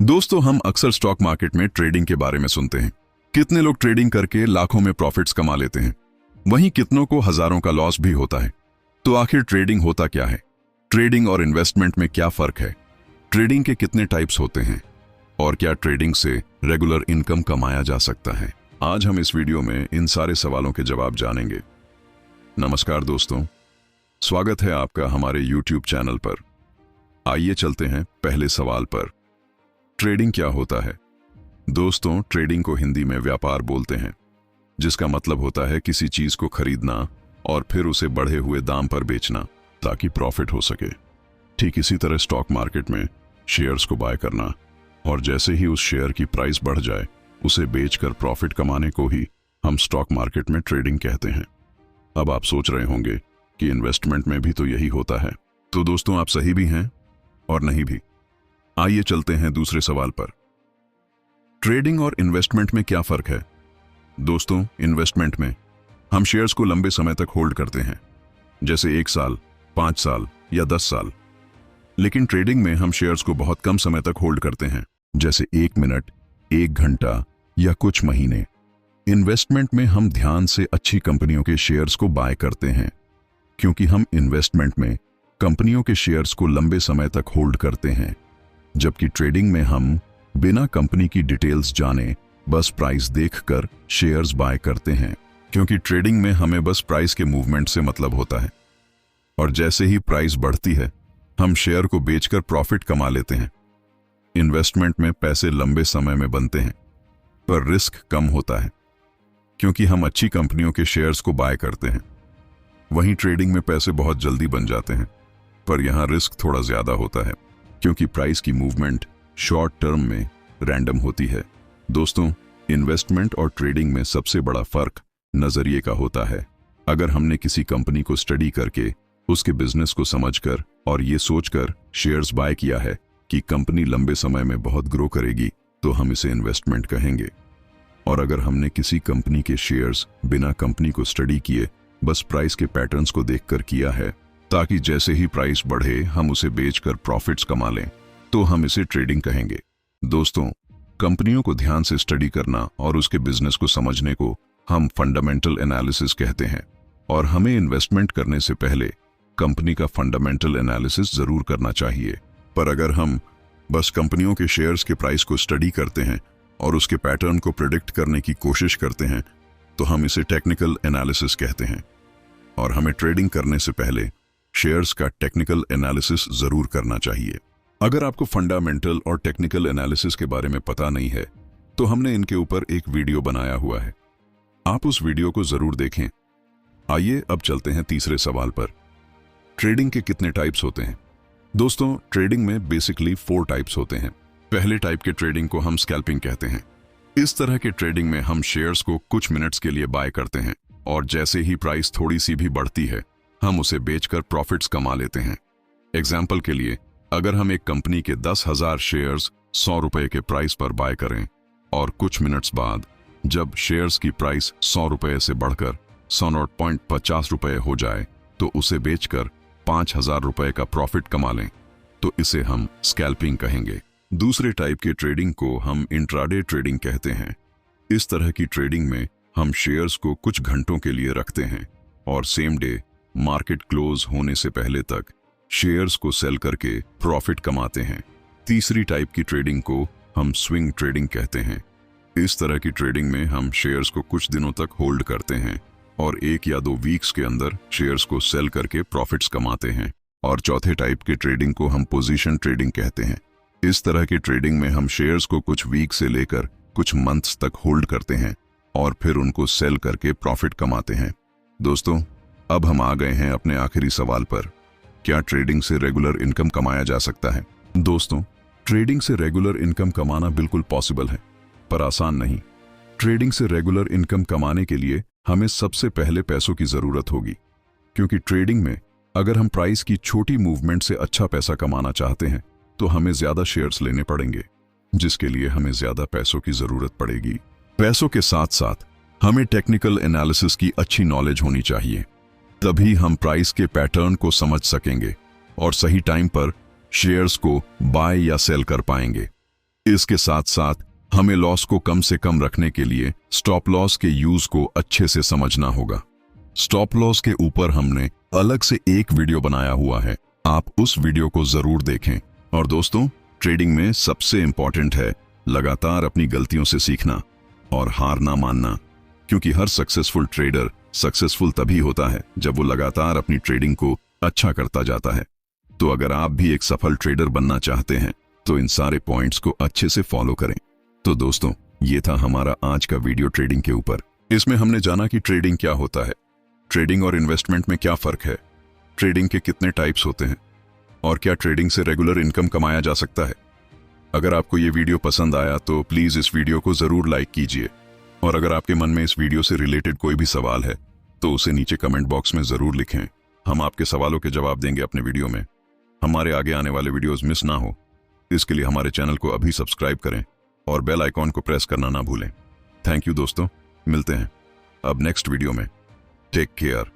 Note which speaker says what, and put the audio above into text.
Speaker 1: दोस्तों, हम अक्सर स्टॉक मार्केट में ट्रेडिंग के बारे में सुनते हैं। कितने लोग ट्रेडिंग करके लाखों में प्रॉफिट्स कमा लेते हैं, वहीं कितनों को हजारों का लॉस भी होता है। तो आखिर ट्रेडिंग होता क्या है? ट्रेडिंग और इन्वेस्टमेंट में क्या फर्क है? ट्रेडिंग के कितने टाइप्स होते हैं और क्या ट्रेडिंग से रेगुलर इनकम कमाया जा सकता है? आज हम इस वीडियो में इन सारे सवालों के जवाब जानेंगे। नमस्कार दोस्तों, स्वागत है आपका हमारे YouTube चैनल पर। आइए चलते हैं पहले सवाल पर। ट्रेडिंग क्या होता है? दोस्तों, ट्रेडिंग को हिंदी में व्यापार बोलते हैं, जिसका मतलब होता है किसी चीज को खरीदना और फिर उसे बढ़े हुए दाम पर बेचना ताकि प्रॉफिट हो सके। ठीक इसी तरह स्टॉक मार्केट में शेयर्स को बाय करना और जैसे ही उस शेयर की प्राइस बढ़ जाए उसे बेचकर प्रॉफिट कमाने को ही हम स्टॉक मार्केट में ट्रेडिंग कहते हैं। अब आप सोच रहे होंगे कि इन्वेस्टमेंट में भी तो यही होता है। तो दोस्तों, आप सही भी हैं और नहीं भी। आइए चलते हैं दूसरे सवाल पर। ट्रेडिंग और इन्वेस्टमेंट में क्या फर्क है? दोस्तों, इन्वेस्टमेंट में हम शेयर्स को लंबे समय तक होल्ड करते हैं, जैसे 1 साल, 5 साल या 10 साल। लेकिन ट्रेडिंग में हम शेयर्स को बहुत कम समय तक होल्ड करते हैं, जैसे 1 मिनट, 1 घंटा या कुछ महीने। इन्वेस्टमेंट में हम ध्यान से अच्छी कंपनियों के शेयर्स को बाय करते हैं, क्योंकि हम इन्वेस्टमेंट में कंपनियों के शेयर्स को लंबे समय तक होल्ड करते हैं, जबकि ट्रेडिंग में हम बिना कंपनी की डिटेल्स जाने बस प्राइस देखकर शेयर्स बाय करते हैं, क्योंकि ट्रेडिंग में हमें बस प्राइस के मूवमेंट से मतलब होता है और जैसे ही प्राइस बढ़ती है हम शेयर को बेचकर प्रॉफिट कमा लेते हैं। इन्वेस्टमेंट में पैसे लंबे समय में बनते हैं, पर रिस्क कम होता है, क्योंकि हम अच्छी कंपनियों के शेयर्स को बाय करते हैं। वहीं ट्रेडिंग में पैसे बहुत जल्दी बन जाते हैं, पर यहां रिस्क थोड़ा ज्यादा होता है, क्योंकि प्राइस की मूवमेंट शॉर्ट टर्म में रैंडम होती है। दोस्तों, इन्वेस्टमेंट और ट्रेडिंग में सबसे बड़ा फर्क नजरिए का होता है। अगर हमने किसी कंपनी को स्टडी करके उसके बिजनेस को समझकर और ये सोचकर शेयर्स बाय किया है कि कंपनी लंबे समय में बहुत ग्रो करेगी, तो हम इसे इन्वेस्टमेंट कहेंगे। और अगर हमने किसी कंपनी के शेयर्स बिना कंपनी को स्टडी किए बस प्राइस के पैटर्न्स को देखकर किया है, ताकि जैसे ही प्राइस बढ़े हम उसे बेचकर प्रॉफिट्स कमा लें, तो हम इसे ट्रेडिंग कहेंगे। दोस्तों, कंपनियों को ध्यान से स्टडी करना और उसके बिजनेस को समझने को हम फंडामेंटल एनालिसिस कहते हैं। और हमें इन्वेस्टमेंट करने से पहले कंपनी का फंडामेंटल एनालिसिस जरूर करना चाहिए। पर अगर हम बस कंपनियों के शेयर्स के प्राइस को स्टडी करते हैं और उसके पैटर्न को प्रिडिक्ट करने की कोशिश करते हैं, तो हम इसे टेक्निकल एनालिसिस कहते हैं। और हमें ट्रेडिंग करने से पहले शेयर्स का टेक्निकल एनालिसिस जरूर करना चाहिए। अगर आपको फंडामेंटल और टेक्निकल एनालिसिस के बारे में पता नहीं है, तो हमने इनके ऊपर एक वीडियो बनाया हुआ है, आप उस वीडियो को जरूर देखें। आइए अब चलते हैं तीसरे सवाल पर। ट्रेडिंग के कितने टाइप्स होते हैं? दोस्तों, ट्रेडिंग में बेसिकली 4 टाइप्स होते हैं। पहले टाइप के ट्रेडिंग को हम स्कैल्पिंग कहते हैं। इस तरह के ट्रेडिंग में हम शेयर्स को कुछ मिनट्स के लिए बाय करते हैं और जैसे ही प्राइस थोड़ी सी भी बढ़ती है हम उसे बेचकर प्रॉफिट्स कमा लेते हैं। एग्जाम्पल के लिए, अगर हम एक कंपनी के 10,000 शेयर्स 100 रुपए के प्राइस पर बाय करें और कुछ मिनट्स बाद जब शेयर्स की प्राइस 100 रुपए से बढ़कर 100.50 रुपए हो जाए तो उसे बेचकर 5,000 रुपए का प्रॉफिट कमा लें, तो इसे हम स्कैल्पिंग कहेंगे। दूसरे टाइप के ट्रेडिंग को हम इंट्राडे ट्रेडिंग कहते हैं। इस तरह की ट्रेडिंग में हम शेयर्स को कुछ घंटों के लिए रखते हैं और सेम डे मार्केट क्लोज होने से पहले तक शेयर्स को सेल करके प्रॉफिट कमाते हैं। तीसरी टाइप की ट्रेडिंग को हम स्विंग ट्रेडिंग कहते हैं। इस तरह की ट्रेडिंग में हम शेयर्स को कुछ दिनों तक होल्ड करते हैं और 1 या 2 वीक्स के अंदर शेयर्स को सेल करके प्रॉफिट्स कमाते हैं। और चौथे टाइप की ट्रेडिंग को हम पोजीशन ट्रेडिंग कहते हैं। इस तरह की ट्रेडिंग में हम शेयर्स को कुछ वीक से लेकर कुछ मंथ्स तक होल्ड करते हैं और फिर उनको सेल करके प्रॉफिट कमाते हैं। दोस्तों, अब हम आ गए हैं अपने आखिरी सवाल पर। क्या ट्रेडिंग से रेगुलर इनकम कमाया जा सकता है? दोस्तों, ट्रेडिंग से रेगुलर इनकम कमाना बिल्कुल पॉसिबल है, पर आसान नहीं। ट्रेडिंग से रेगुलर इनकम कमाने के लिए हमें सबसे पहले पैसों की जरूरत होगी, क्योंकि ट्रेडिंग में अगर हम प्राइस की छोटी मूवमेंट से अच्छा पैसा कमाना चाहते हैं तो हमें ज्यादा शेयर्स लेने पड़ेंगे, जिसके लिए हमें ज्यादा पैसों की जरूरत पड़ेगी। पैसों के साथ साथ हमें टेक्निकल एनालिसिस की अच्छी नॉलेज होनी चाहिए, तभी हम प्राइस के पैटर्न को समझ सकेंगे और सही टाइम पर शेयर्स को बाय या सेल कर पाएंगे। इसके साथ साथ हमें लॉस को कम से कम रखने के लिए स्टॉप लॉस के यूज को अच्छे से समझना होगा। स्टॉप लॉस के ऊपर हमने अलग से एक वीडियो बनाया हुआ है, आप उस वीडियो को जरूर देखें। और दोस्तों, ट्रेडिंग में सबसे इंपॉर्टेंट है लगातार अपनी गलतियों से सीखना और हार ना मानना, क्योंकि हर सक्सेसफुल ट्रेडर सक्सेसफुल तभी होता है जब वो लगातार अपनी ट्रेडिंग को अच्छा करता जाता है। तो अगर आप भी एक सफल ट्रेडर बनना चाहते हैं तो इन सारे पॉइंट्स को अच्छे से फॉलो करें। तो दोस्तों, ये था हमारा आज का वीडियो ट्रेडिंग के ऊपर। इसमें हमने जाना कि ट्रेडिंग क्या होता है, ट्रेडिंग और इन्वेस्टमेंट में क्या फर्क है, ट्रेडिंग के कितने टाइप्स होते हैं और क्या ट्रेडिंग से रेगुलर इनकम कमाया जा सकता है। अगर आपको ये वीडियो पसंद आया तो प्लीज इस वीडियो को जरूर लाइक कीजिए, और अगर आपके मन में इस वीडियो से रिलेटेड कोई भी सवाल है तो उसे नीचे कमेंट बॉक्स में जरूर लिखें। हम आपके सवालों के जवाब देंगे अपने वीडियो में। हमारे आगे आने वाले वीडियोस मिस ना हो, इसके लिए हमारे चैनल को अभी सब्सक्राइब करें और बेल आइकॉन को प्रेस करना ना भूलें। थैंक यू दोस्तों, मिलते हैं अब नेक्स्ट वीडियो में। Take care.